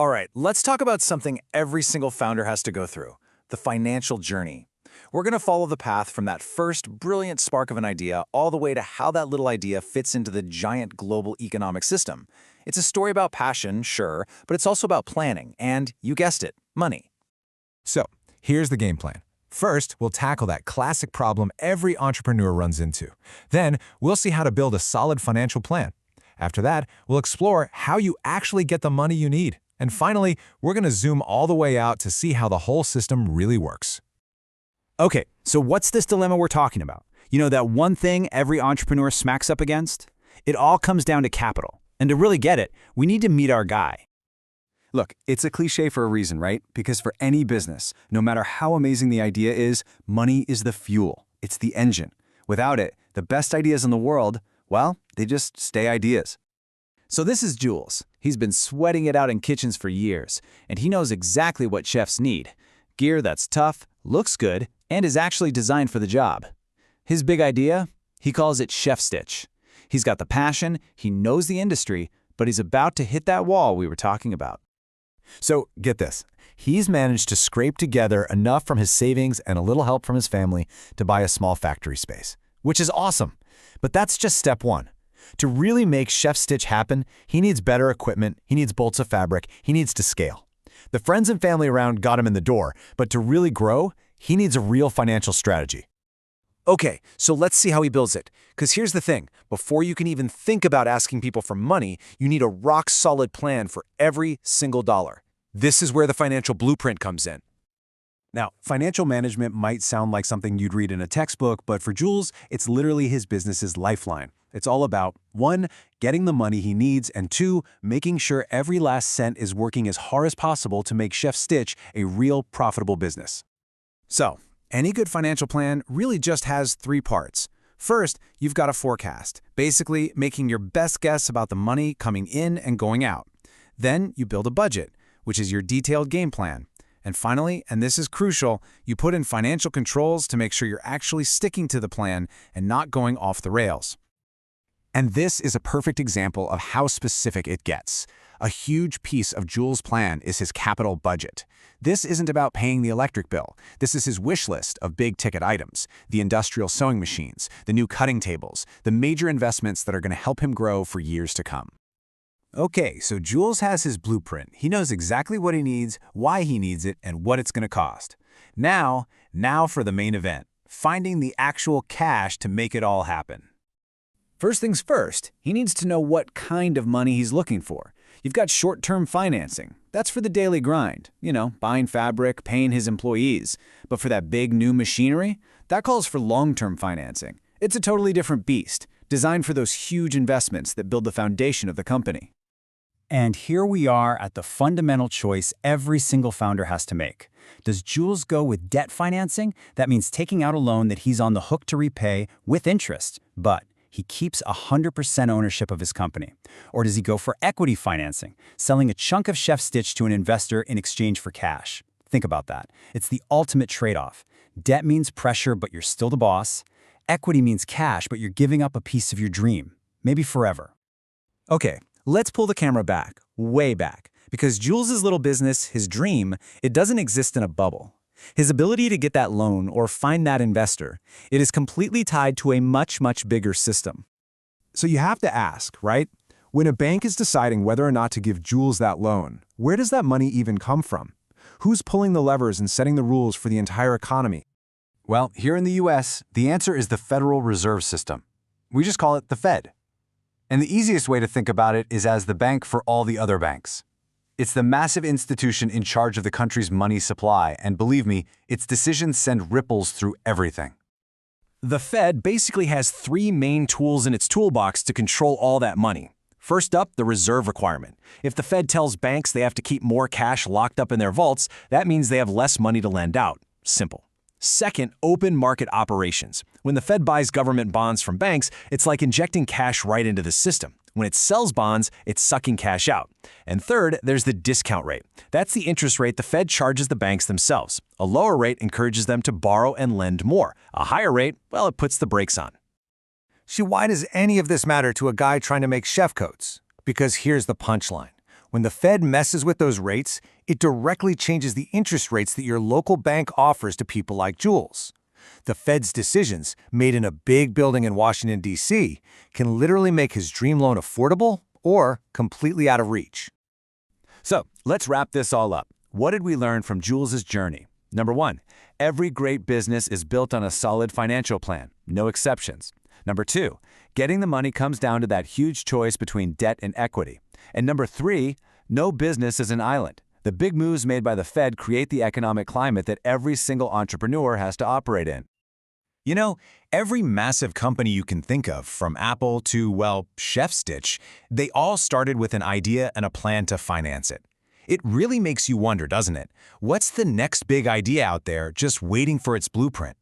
All right, let's talk about something every single founder has to go through, the financial journey. We're going to follow the path from that first brilliant spark of an idea all the way to how that little idea fits into the giant global economic system. It's a story about passion, sure, but it's also about planning and, you guessed it, money. So, here's the game plan. First, we'll tackle that classic problem every entrepreneur runs into. Then, we'll see how to build a solid financial plan. After that, we'll explore how you actually get the money you need. And finally, we're going to zoom all the way out to see how the whole system really works. Okay, so what's this dilemma we're talking about? You know, that one thing every entrepreneur smacks up against? It all comes down to capital. And to really get it, we need to meet our guy. Look, it's a cliche for a reason, right? Because for any business, no matter how amazing the idea is, money is the fuel. It's the engine. Without it, the best ideas in the world, well, they just stay ideas. So this is Jules. He's been sweating it out in kitchens for years, and he knows exactly what chefs need. Gear that's tough, looks good, and is actually designed for the job. His big idea? He calls it Chef Stitch. He's got the passion, he knows the industry, but he's about to hit that wall we were talking about. So, get this. He's managed to scrape together enough from his savings and a little help from his family to buy a small factory space, which is awesome. But that's just step one. To really make Chef Stitch happen, he needs better equipment, he needs bolts of fabric, he needs to scale. The friends and family around got him in the door, but to really grow, he needs a real financial strategy. Okay, so let's see how he builds it. Because here's the thing, before you can even think about asking people for money, you need a rock-solid plan for every single dollar. This is where the financial blueprint comes in. Now, financial management might sound like something you'd read in a textbook, but for Jules, it's literally his business's lifeline. It's all about, 1, getting the money he needs, and 2, making sure every last cent is working as hard as possible to make Chef Stitch a real profitable business. So, any good financial plan really just has 3 parts. First, you've got a forecast, basically making your best guess about the money coming in and going out. Then you build a budget, which is your detailed game plan. And finally, and this is crucial, you put in financial controls to make sure you're actually sticking to the plan and not going off the rails. And this is a perfect example of how specific it gets. A huge piece of Jules' plan is his capital budget. This isn't about paying the electric bill. This is his wish list of big-ticket items, the industrial sewing machines, the new cutting tables, the major investments that are going to help him grow for years to come. Okay, so Jules has his blueprint. He knows exactly what he needs, why he needs it, and what it's going to cost. Now for the main event, finding the actual cash to make it all happen. First things first, he needs to know what kind of money he's looking for. You've got short-term financing. That's for the daily grind. You know, buying fabric, paying his employees. But for that big new machinery, that calls for long-term financing. It's a totally different beast, designed for those huge investments that build the foundation of the company. And here we are at the fundamental choice every single founder has to make. Does Jules go with debt financing? That means taking out a loan that he's on the hook to repay with interest, but he keeps 100% ownership of his company. Or does he go for equity financing, selling a chunk of Chef Stitch to an investor in exchange for cash? Think about that. It's the ultimate trade-off. Debt means pressure, but you're still the boss. Equity means cash, but you're giving up a piece of your dream, maybe forever. Okay, let's pull the camera back, way back, because Jules's little business, his dream, it doesn't exist in a bubble. His ability to get that loan or find that investor, it is completely tied to a much, much bigger system. So you have to ask, right? When a bank is deciding whether or not to give Jules that loan, where does that money even come from? Who's pulling the levers and setting the rules for the entire economy? Well, here in the US, the answer is the Federal Reserve System. We just call it the Fed. And the easiest way to think about it is as the bank for all the other banks. It's the massive institution in charge of the country's money supply, and believe me, its decisions send ripples through everything. The Fed basically has 3 main tools in its toolbox to control all that money. First up, the reserve requirement. If the Fed tells banks they have to keep more cash locked up in their vaults, that means they have less money to lend out. Simple. Second, open market operations. When the Fed buys government bonds from banks, it's like injecting cash right into the system. When it sells bonds, it's sucking cash out. And third, there's the discount rate. That's the interest rate the Fed charges the banks themselves. A lower rate encourages them to borrow and lend more. A higher rate, well, it puts the brakes on. See, why does any of this matter to a guy trying to make chef coats? Because here's the punchline. When the Fed messes with those rates, it directly changes the interest rates that your local bank offers to people like Jules. The Fed's decisions, made in a big building in Washington, D.C., can literally make his dream loan affordable or completely out of reach. So, let's wrap this all up. What did we learn from Jules's journey? Number 1, every great business is built on a solid financial plan, no exceptions. Number 2, getting the money comes down to that huge choice between debt and equity. And number 3, no business is an island. The big moves made by the Fed create the economic climate that every single entrepreneur has to operate in. You know, every massive company you can think of, from Apple to, well, Chef's Stitch, they all started with an idea and a plan to finance it. It really makes you wonder, doesn't it? What's the next big idea out there just waiting for its blueprint?